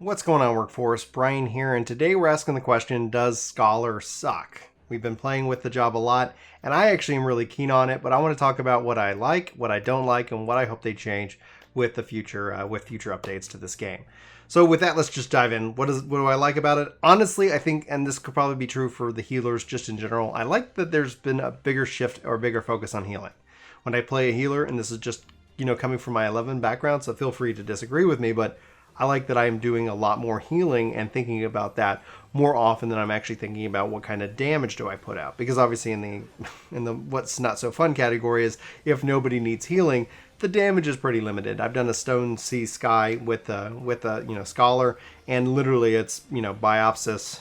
What's going on, Workforce? Brian here, and today we're asking the question, does Scholar suck? We've been playing with the job a lot, and I actually am really keen on it, but I want to talk about what I like, what I don't like, and what I hope they change with the future updates to this game. So with that, let's just dive in. What do I like about it? Honestly, I think, and this could probably be true for the healers just in general, I like that there's been a bigger shift or bigger focus on healing. When I play a healer, and this is just, coming from my 11 background, so feel free to disagree with me, but I like that I'm doing a lot more healing and thinking about that more often than I'm actually thinking about what kind of damage do I put out. Because obviously in the what's not so fun category is if nobody needs healing, the damage is pretty limited. I've done a Stone Sea Sky with a Scholar, and literally it's Biopsis,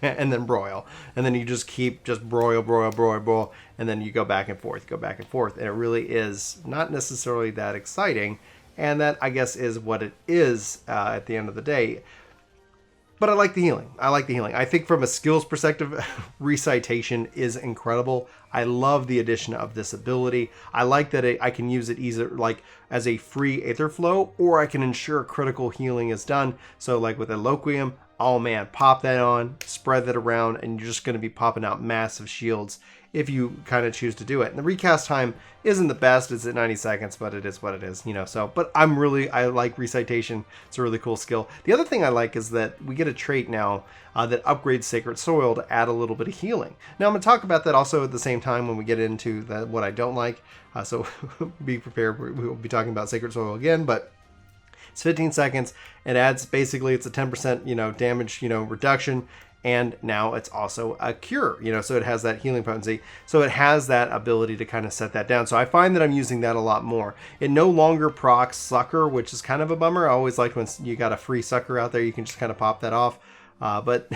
and then Broil, and then you just keep broil, and then you go back and forth, and it really is not necessarily that exciting. And that, I guess, is what it is at the end of the day. But I like the healing. I think from a skills perspective, recitation is incredible. I love the addition of this ability. I like that I can use it either like as a free Aether Flow, or I can ensure critical healing is done. So like with Eloquium, oh man, pop that on, spread that around, and you're just going to be popping out massive shields if you kind of choose to do it. And the recast time isn't the best. It's at 90 seconds, but it is what it is, so, but I like recitation. It's a really cool skill. The other thing I like is that we get a trait now that upgrades Sacred Soil to add a little bit of healing. Now I'm going to talk about that also at the same time when we get into what I don't like. So be prepared. We'll be talking about Sacred Soil again, but it's 15 seconds. It adds, basically it's a 10%, damage, reduction. And now it's also a cure, so it has that healing potency. So it has that ability to kind of set that down. So I find that I'm using that a lot more. It no longer procs Succor, which is kind of a bummer. I always liked when you got a free Succor out there, you can just kind of pop that off. But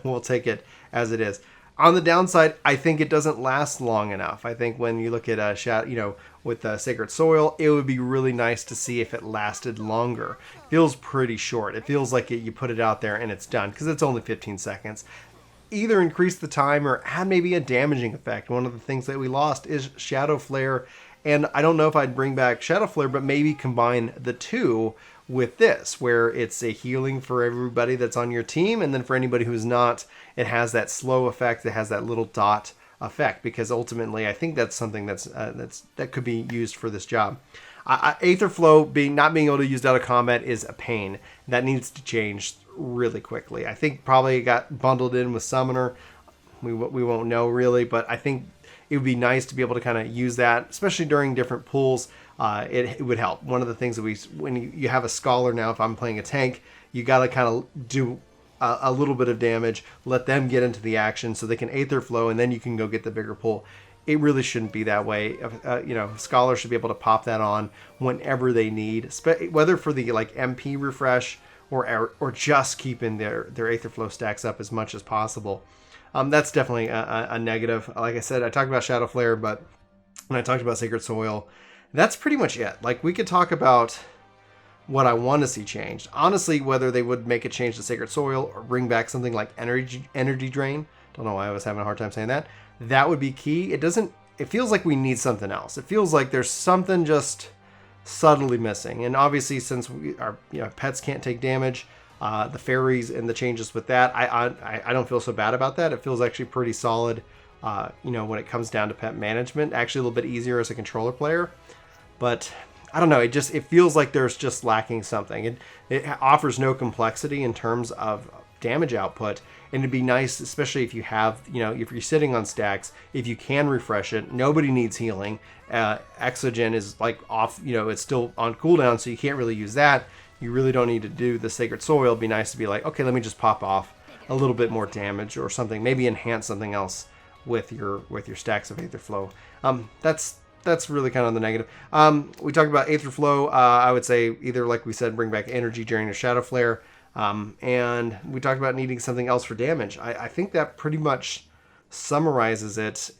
we'll take it as it is. On the downside, I think it doesn't last long enough. I think when you look at with the Sacred Soil, it would be really nice to see if it lasted longer. It feels pretty short. It feels like you put it out there and it's done because it's only 15 seconds. Either increase the time or add maybe a damaging effect. One of the things that we lost is Shadow Flare, and I don't know if I'd bring back Shadow Flare, but maybe combine the two with this, where it's a healing for everybody that's on your team, and then for anybody who's not, it has that slow effect. It has that little dot effect, because ultimately I think that's something that could be used for this job. Aether Flow not being able to use out of combat is a pain. That needs to change really quickly. I think probably it got bundled in with Summoner. We won't know really, but I think it would be nice to be able to kind of use that, especially during different pools. It would help. One of the things that when you have a Scholar now, if I'm playing a tank, you got to kind of do a little bit of damage, let them get into the action so they can Aether Flow, and then you can go get the bigger pull. It really shouldn't be that way. Scholars should be able to pop that on whenever they need, whether for the like MP refresh or just keeping their Aether Flow stacks up as much as possible. That's definitely a negative. Like I said, I talked about Shadow Flare, but when I talked about Sacred Soil, that's pretty much it. Like, we could talk about what I want to see changed. Honestly, whether they would make a change to Sacred Soil or bring back something like energy drain. Don't know why I was having a hard time saying that. That would be key. It feels like we need something else. It feels like there's something just subtly missing. And obviously, since our pets can't take damage, the fairies and the changes with that, I don't feel so bad about that. It feels actually pretty solid. When it comes down to pet management, actually a little bit easier as a controller player. But I don't know, it feels like there's just lacking something. It offers no complexity in terms of damage output, and it'd be nice, especially if you have, if you're sitting on stacks, if you can refresh it. Nobody needs healing. Exogen is like off, it's still on cooldown, so you can't really use that. You really don't need to do the Sacred Soil. It'd be nice to be like, okay, let me just pop off a little bit more damage or something, maybe enhance something else with your stacks of Aether Flow. That's really kind of the negative. We talked about Aether Flow. I would say either, like we said, bring back Energy Drain or Shadow Flare. And we talked about needing something else for damage. I think that pretty much summarizes it.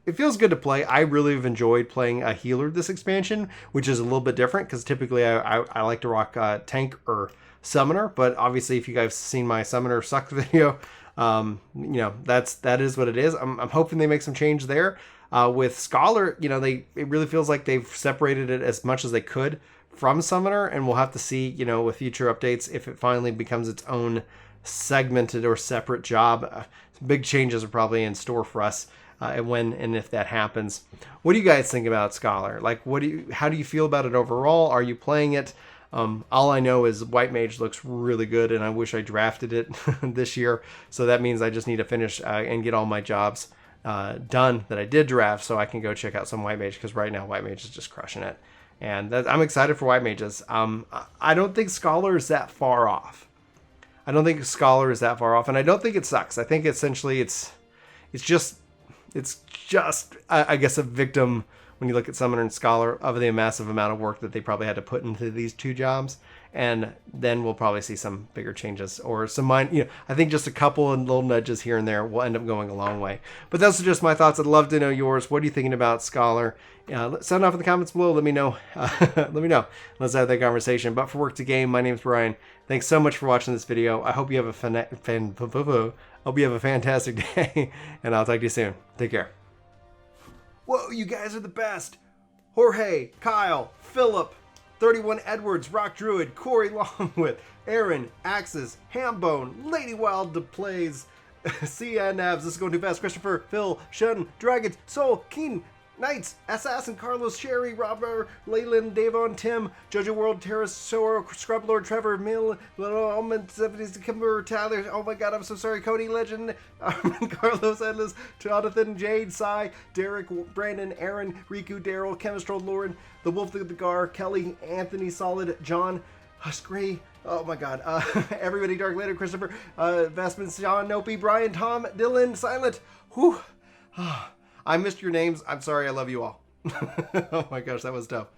It feels good to play. I really have enjoyed playing a healer this expansion, which is a little bit different because typically I like to rock tank or summoner. But obviously, if you guys have seen my Summoner Sucks video, that is what it is. I'm hoping they make some change there. With Scholar, it really feels like they've separated it as much as they could from Summoner, and we'll have to see, you know, with future updates if it finally becomes its own segmented or separate job. Big changes are probably in store for us when and if that happens. What do you guys think about Scholar? Like, how do you feel about it overall? Are you playing it? All I know is White Mage looks really good, and I wish I drafted it this year. So that means I just need to finish and get all my jobs done that I did draft, so I can go check out some White Mage, because right now White Mage is just crushing it. And I'm excited for White Mages. I don't think Scholar is that far off. And I don't think it sucks. I think essentially it's just I guess a victim, when you look at Summoner and Scholar, of the massive amount of work that they probably had to put into these two jobs. And then we'll probably see some bigger changes, or some I think just a couple of little nudges here and there will end up going a long way. But those are just my thoughts. I'd love to know yours. What are you thinking about Scholar? Sound off in the comments below. Let me know. Let me know. Let's have that conversation. But for Work to Game, my name's Brian. Thanks so much for watching this video. I hope you have a fantastic day, and I'll talk to you soon. Take care. Whoa, you guys are the best. Jorge, Kyle, Philip, 31 Edwards, Rock Druid, Corey Longwith, Aaron, Axis, Hambone, Lady Wild Plays, CN Abs, This Is Going Too Fast, Christopher, Phil, Shun, Dragons, Soul, Keen, Knights, Assassin, Carlos, Sherry, Robert, Leyland, Davon, Tim, Jojo World, Terrace, Sora, Scrublord, Trevor, Mill, Almond, 70s, Kimber, Tyler, oh my god, I'm so sorry, Cody, Legend, Carlos, Endless, Jonathan, Jade, Sai, Derek, Brandon, Aaron, Riku, Daryl, Chemistrol, Lauren, The Wolf, the Gar, Kelly, Anthony, Solid, John, Huskray, oh my god, everybody, Dark Later, Christopher, Vestments, John, Nopi, Brian, Tom, Dylan, Silent, whew, I missed your names. I'm sorry. I love you all. Oh my gosh, that was tough.